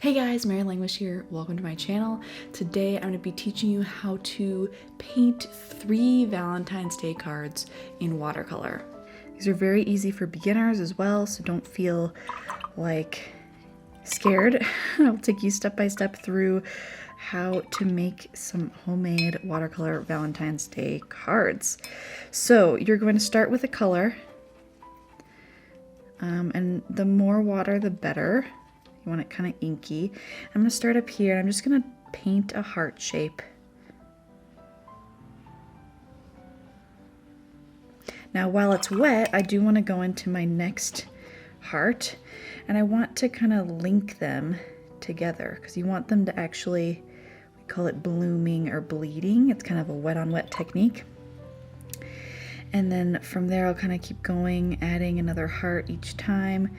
Hey guys, Mary Languish here. Welcome to my channel. Today I'm going to be teaching you how to paint 3 Valentine's Day cards in watercolor. These are very easy for beginners as well, so don't feel like scared. I'll take you step by step through how to make some homemade watercolor Valentine's Day cards. So you're going to start with a color, and the more water the better. You want it kind of inky. I'm going to start up here. I'm just going to paint a heart shape. Now while it's wet, I do want to go into my next heart, and I want to kind of link them together because you want them to actually, we call it blooming or bleeding. It's kind of a wet on wet technique. And then from there I'll kind of keep going, adding another heart each time.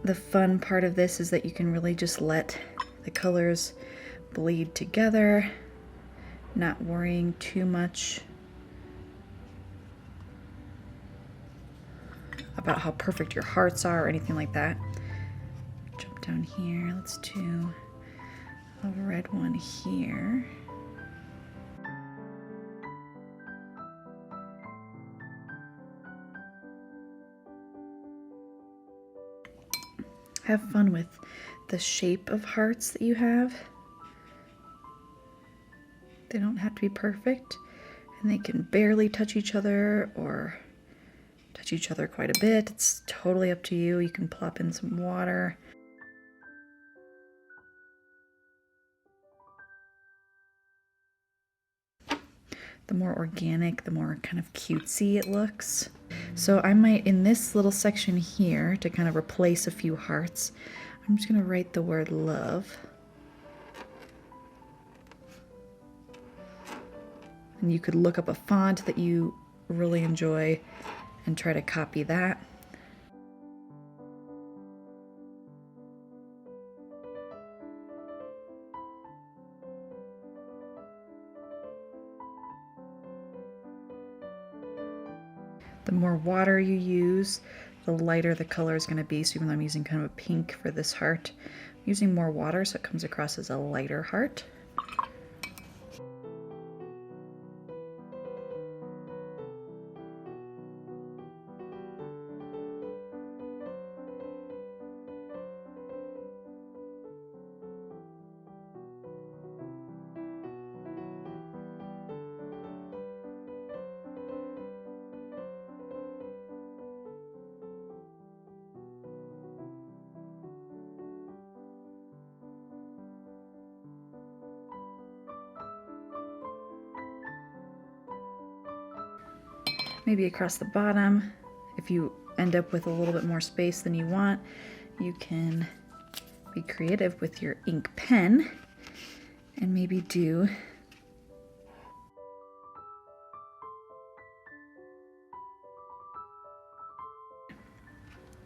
The fun part of this is that you can really just let the colors bleed together, not worrying too much about how perfect your hearts are or anything like that. Jump down here, let's do a red one here. Have fun with the shape of hearts that you have. They don't have to be perfect, and they can barely touch each other or touch each other quite a bit. It's totally up to you. You can plop in some water. The more organic, the more kind of cutesy it looks. So I might, in this little section here, to kind of replace a few hearts, I'm just going to write the word love. And you could look up a font that you really enjoy and try to copy that. The more water you use, the lighter the color is going to be. So even though I'm using kind of a pink for this heart, I'm using more water so it comes across as a lighter heart. Maybe across the bottom. If you end up with a little bit more space than you want, you can be creative with your ink pen and maybe do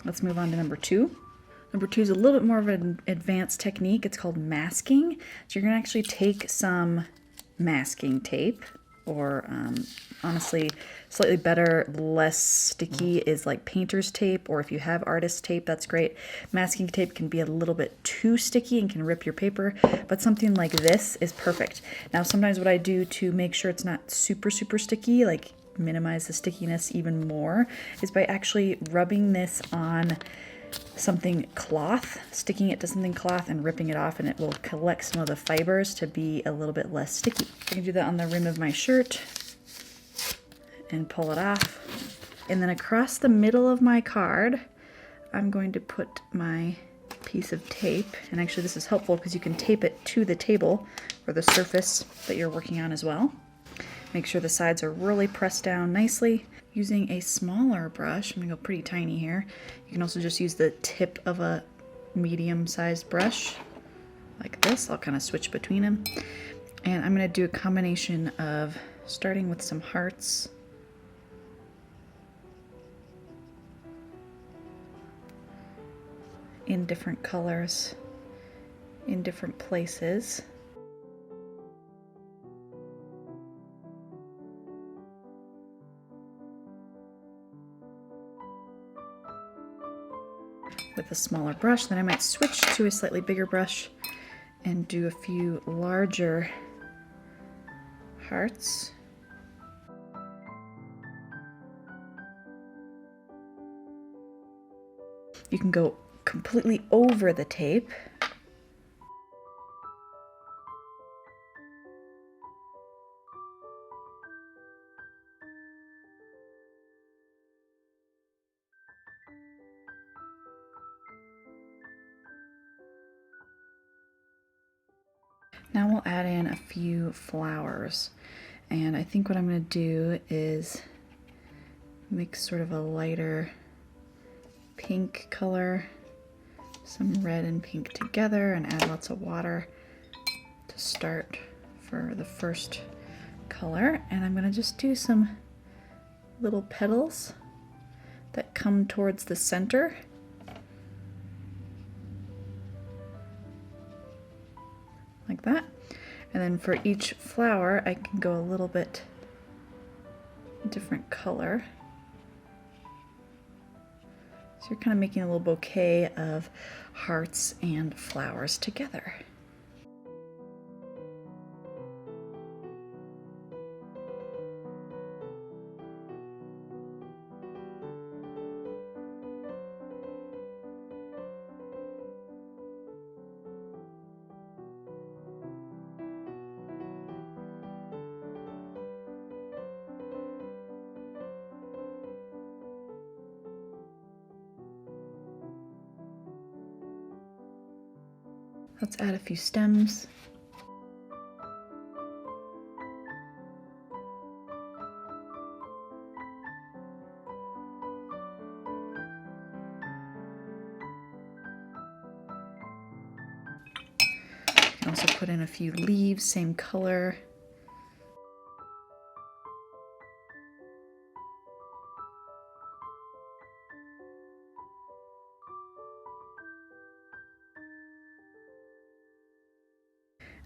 Let's move on to number 2. Number 2 is a little bit more of an advanced technique. It's called masking. So you're going to actually take some masking tape, or honestly, slightly better, less sticky is like painter's tape, or if you have artist tape, that's great. Masking tape can be a little bit too sticky and can rip your paper, but something like this is perfect. Now, sometimes what I do to make sure it's not super sticky, like minimize the stickiness even more, is by actually rubbing this on something cloth, sticking it to something cloth and ripping it off, and it will collect some of the fibers to be a little bit less sticky. I can do that on the rim of my shirt and pull it off. And then across the middle of my card, I'm going to put my piece of tape, and actually this is helpful because you can tape it to the table or the surface that you're working on as well. Make sure the sides are really pressed down nicely. Using a smaller brush, I'm gonna go pretty tiny here. You can also just use the tip of a medium-sized brush like this. I'll kind of switch between them. And I'm gonna do a combination of starting with some hearts. In different colors, in different places. with a smaller brush. Then I might switch to a slightly bigger brush and do a few larger hearts. You can go completely over the tape. Now we'll add in a few flowers. And I think what I'm going to do is mix sort of a lighter pink color, some red and pink together, and add lots of water to start for the first color. And I'm going to just do some little petals that come towards the center. Like that. And then for each flower, I can go a little bit different color. So you're kind of making a little bouquet of hearts and flowers together. Let's add a few stems. You can also put in a few leaves, same color.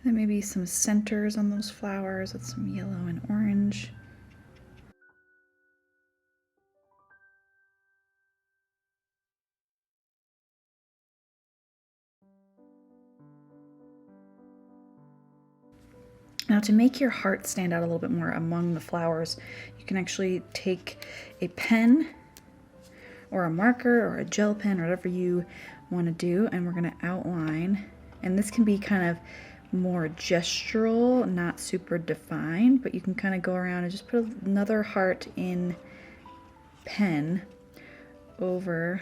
And maybe some centers on those flowers with some yellow and orange. Now to make your heart stand out a little bit more among the flowers, you can actually take a pen or a marker or a gel pen, or whatever you want to do, and we're going to outline. And this can be kind of more gestural, not super defined, but you can kind of go around and just put another heart in pen over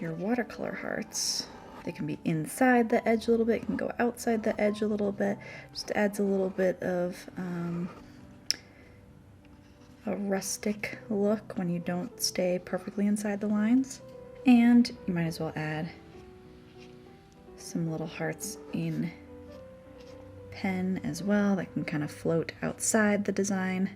your watercolor hearts. They can be inside the edge a little bit, can go outside the edge a little bit. Just adds a little bit of a rustic look when you don't stay perfectly inside the lines. And you might as well add some little hearts in pen as well that can kind of float outside the design.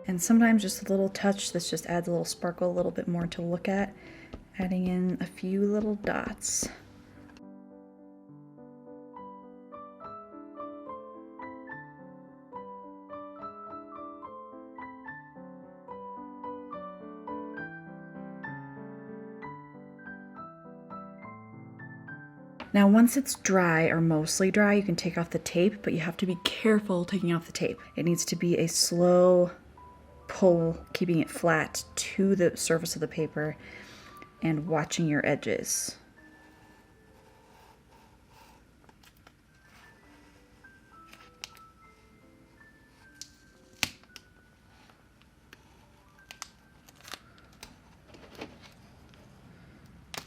And sometimes just a little touch, this just adds a little sparkle, a little bit more to look at. Adding in a few little dots. Now once it's dry, or mostly dry, you can take off the tape, but you have to be careful taking off the tape. It needs to be a slow pull, keeping it flat to the surface of the paper and watching your edges.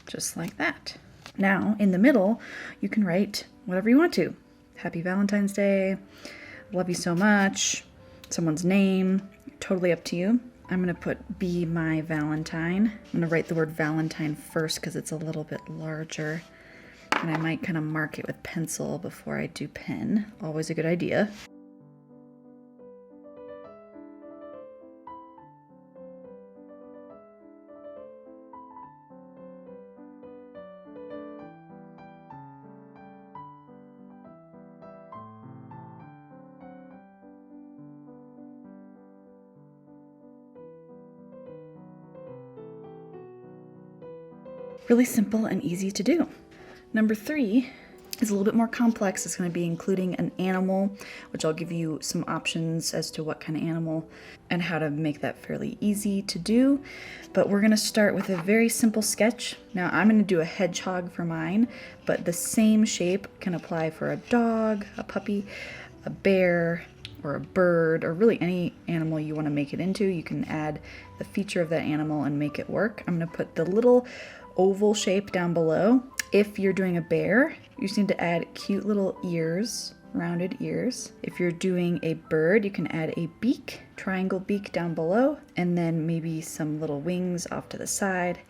Just like that. Now, in the middle, you can write whatever you want to. Happy Valentine's Day, love you so much, someone's name, totally up to you. I'm gonna put Be My Valentine. I'm gonna write the word Valentine first because it's a little bit larger. And I might kind of mark it with pencil before I do pen. Always a good idea. Really simple and easy to do. Number 3 is a little bit more complex. It's going to be including an animal, which I'll give you some options as to what kind of animal and how to make that fairly easy to do. But we're going to start with a very simple sketch. Now I'm going to do a hedgehog for mine, but the same shape can apply for a dog, a puppy, a bear, or a bird, or really any animal you want to make it into. You can add the feature of that animal and make it work. I'm going to put the little oval shape down below. If you're doing a bear, you just need to add cute little ears, rounded ears. If you're doing a bird, you can add a beak, triangle beak down below, and then maybe some little wings off to the side,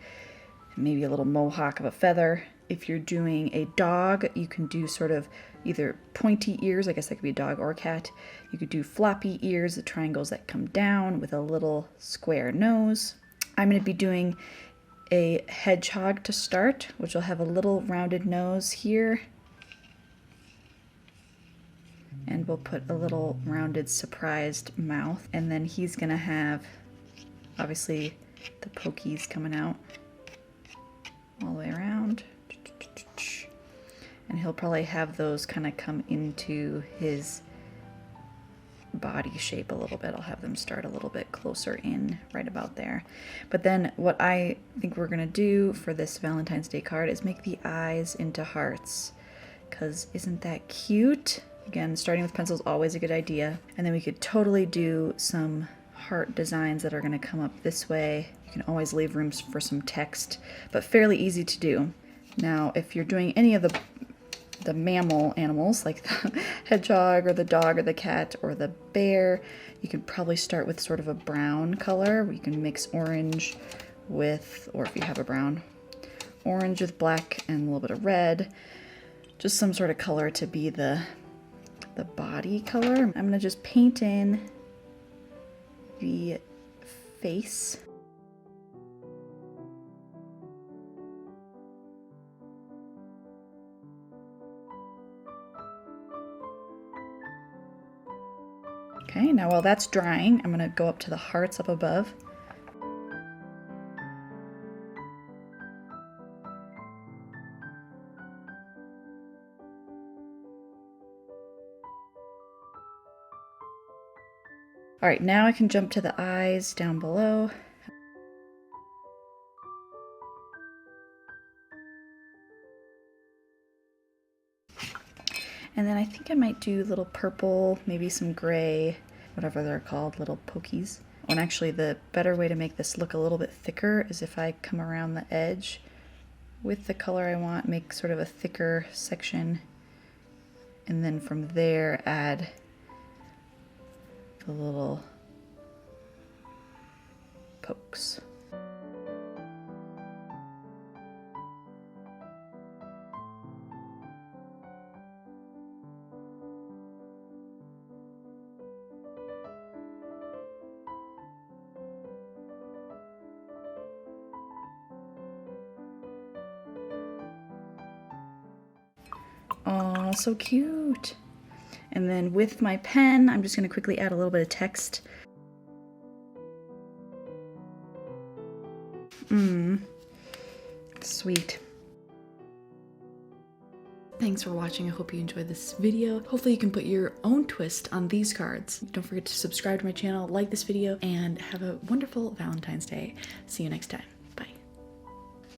and maybe a little mohawk of a feather. If you're doing a dog, you can do sort of either pointy ears, I guess that could be a dog or a cat. You could do floppy ears, the triangles that come down with a little square nose. I'm going to be doing a hedgehog to start, which will have a little rounded nose here. And we'll put a little rounded surprised mouth. And then he's going to have, obviously, the pokies coming out all the way around. And he'll probably have those kind of come into his body shape a little bit. I'll have them start a little bit closer in, right about there. But then what I think we're gonna do for this Valentine's Day card is make the eyes into hearts, because isn't that cute? Again, starting with pencil is always a good idea. And then we could totally do some heart designs that are gonna come up this way. You can always leave room for some text, but fairly easy to do. Now, if you're doing any of the mammal animals, like the hedgehog or the dog or the cat or the bear, you could probably start with sort of a brown color. You can mix orange with, or if you have a brown, orange with black and a little bit of red. Just some sort of color to be the body color. I'm gonna just paint in the face. Okay, now while that's drying, I'm gonna go up to the hearts up above. All right, now I can jump to the eyes down below. And then I think I might do little purple, maybe some gray, whatever they're called, little pokies. And actually the better way to make this look a little bit thicker is if I come around the edge with the color I want, make sort of a thicker section, and then from there add the little pokes. Oh, so cute. And then with my pen, I'm just going to quickly add a little bit of text. Sweet. Thanks for watching. I hope you enjoyed this video. Hopefully you can put your own twist on these cards. Don't forget to subscribe to my channel, like this video, and have a wonderful Valentine's Day. See you next time.